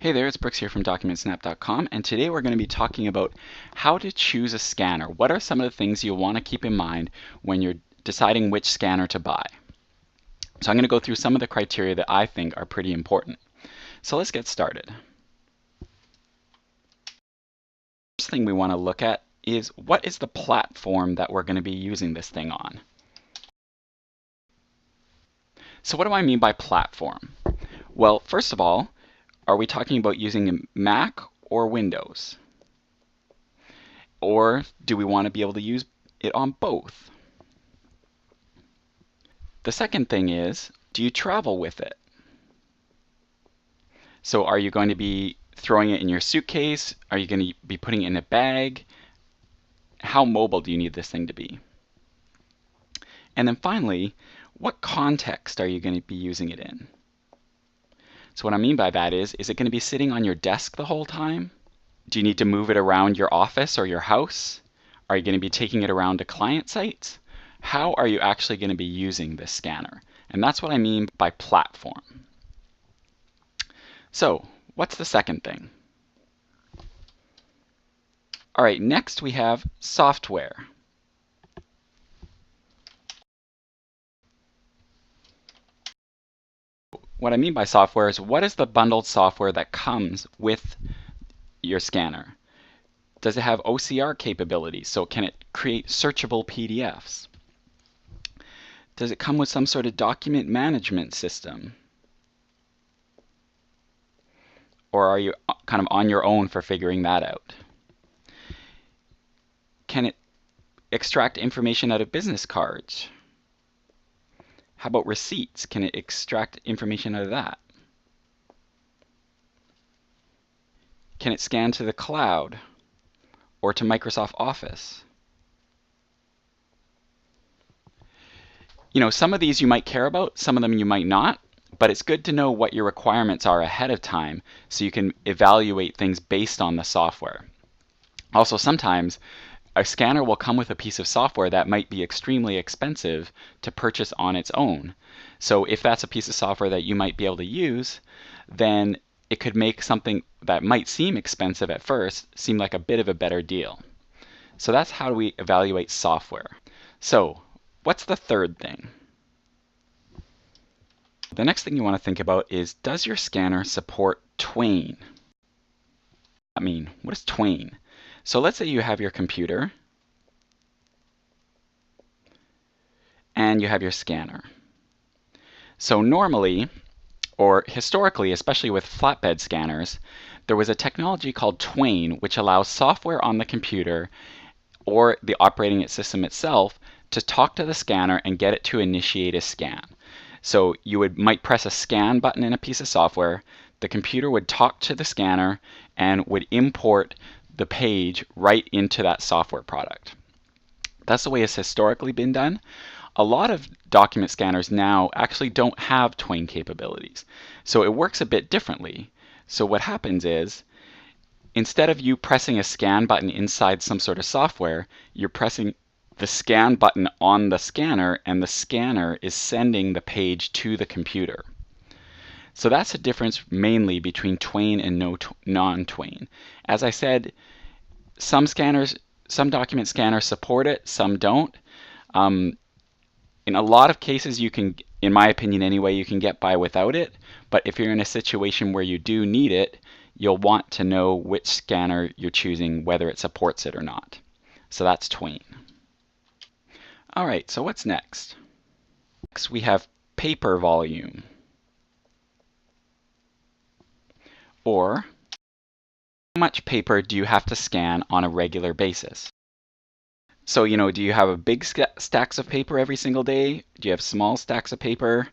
Hey there, it's Brooks here from DocumentSnap.com, and today we're going to be talking about how to choose a scanner. What are some of the things you'll want to keep in mind when you're deciding which scanner to buy? So I'm going to go through some of the criteria that I think are pretty important. So let's get started. First thing we want to look at is what is the platform that we're going to be using this thing on? So what do I mean by platform? Well, first of all, are we talking about using a Mac or Windows? Or do we want to be able to use it on both? The second thing is, do you travel with it? So are you going to be throwing it in your suitcase? Are you going to be putting it in a bag? How mobile do you need this thing to be? And then finally, what context are you going to be using it in? So what I mean by that is it going to be sitting on your desk the whole time? Do you need to move it around your office or your house? Are you going to be taking it around to client sites? How are you actually going to be using this scanner? And that's what I mean by platform. So what's the second thing? All right, next we have software. What I mean by software is what is the bundled software that comes with your scanner? Does it have OCR capabilities? So can it create searchable PDFs? Does it come with some sort of document management system? Or are you kind of on your own for figuring that out? Can it extract information out of business cards? How about receipts? Can it extract information out of that? Can it scan to the cloud or to Microsoft Office? You know, some of these you might care about, some of them you might not, but it's good to know what your requirements are ahead of time so you can evaluate things based on the software. Also, sometimes a scanner will come with a piece of software that might be extremely expensive to purchase on its own. So if that's a piece of software that you might be able to use, then it could make something that might seem expensive at first seem like a bit of a better deal. So that's how we evaluate software. So what's the third thing? The next thing you want to think about is, does your scanner support Twain? I mean, what is Twain? So let's say you have your computer and you have your scanner. So normally, or historically, especially with flatbed scanners, there was a technology called Twain, which allows software on the computer or the operating system itself to talk to the scanner and get it to initiate a scan. So you might press a scan button in a piece of software, the computer would talk to the scanner and would import the page right into that software product. That's the way it's historically been done. A lot of document scanners now actually don't have Twain capabilities. So it works a bit differently. So what happens is, instead of you pressing a scan button inside some sort of software, you're pressing the scan button on the scanner and the scanner is sending the page to the computer. So that's the difference mainly between Twain and non-Twain. As I said, some document scanners support it, some don't. In a lot of cases you can, in my opinion anyway, you can get by without it, but if you're in a situation where you do need it, you'll want to know which scanner you're choosing, whether it supports it or not. So that's Twain. Alright, so what's next? Next we have paper volume. Or, how much paper do you have to scan on a regular basis? So, you know, do you have a big stacks of paper every single day? Do you have small stacks of paper?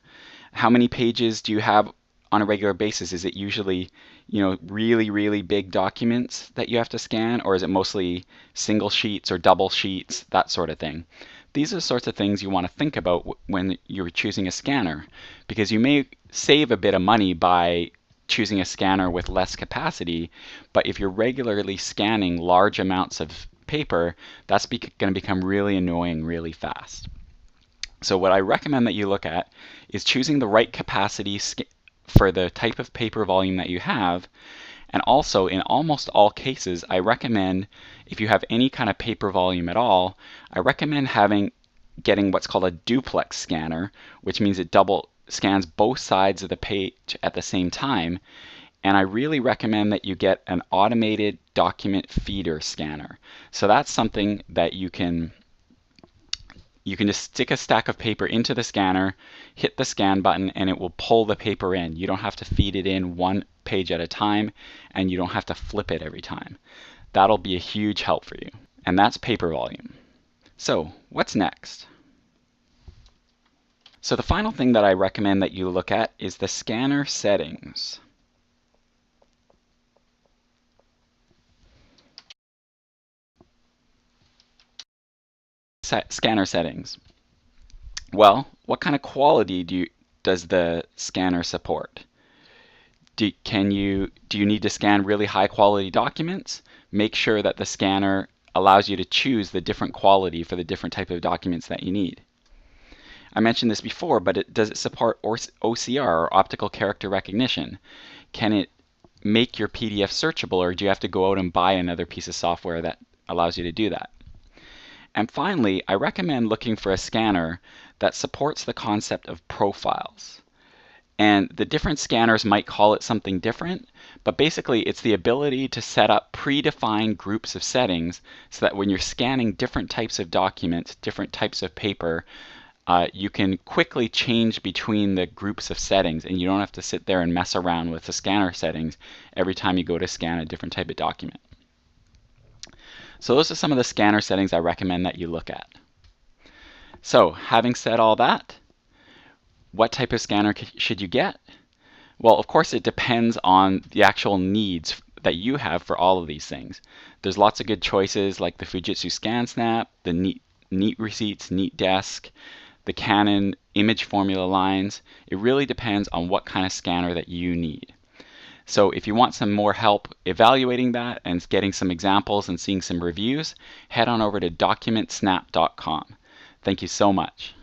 How many pages do you have on a regular basis? Is it usually, you know, really, really big documents that you have to scan, or is it mostly single sheets or double sheets, that sort of thing? These are the sorts of things you want to think about when you're choosing a scanner, because you may save a bit of money by choosing a scanner with less capacity, but if you're regularly scanning large amounts of paper, that's going to become really annoying really fast. So what I recommend that you look at is choosing the right capacity for the type of paper volume that you have. And also, in almost all cases, I recommend, if you have any kind of paper volume at all, I recommend getting what's called a duplex scanner, which means it double scans both sides of the page at the same time. And I really recommend that you get an automated document feeder scanner. So that's something that you can just stick a stack of paper into the scanner, hit the scan button, and it will pull the paper in. You don't have to feed it in one page at a time, and you don't have to flip it every time. That'll be a huge help for you. And that's paper volume. So what's next? So the final thing that I recommend that you look at is the scanner settings. Scanner settings. Well, what kind of quality does the scanner support? Do you need to scan really high quality documents? Make sure that the scanner allows you to choose the different quality for the different type of documents that you need. I mentioned this before, but does it support OCR, or optical character recognition? Can it make your PDF searchable, or do you have to go out and buy another piece of software that allows you to do that? And finally, I recommend looking for a scanner that supports the concept of profiles. And the different scanners might call it something different, but basically it's the ability to set up predefined groups of settings so that when you're scanning different types of documents, different types of paper, you can quickly change between the groups of settings, and you don't have to sit there and mess around with the scanner settings every time you go to scan a different type of document. So those are some of the scanner settings I recommend that you look at. So having said all that, what type of scanner should you get? Well, of course, it depends on the actual needs that you have for all of these things. There's lots of good choices like the Fujitsu ScanSnap, the Neat Receipts, Neat Desk, the Canon image formula lines. It really depends on what kind of scanner that you need. So if you want some more help evaluating that and getting some examples and seeing some reviews, head on over to DocumentSnap.com. Thank you so much.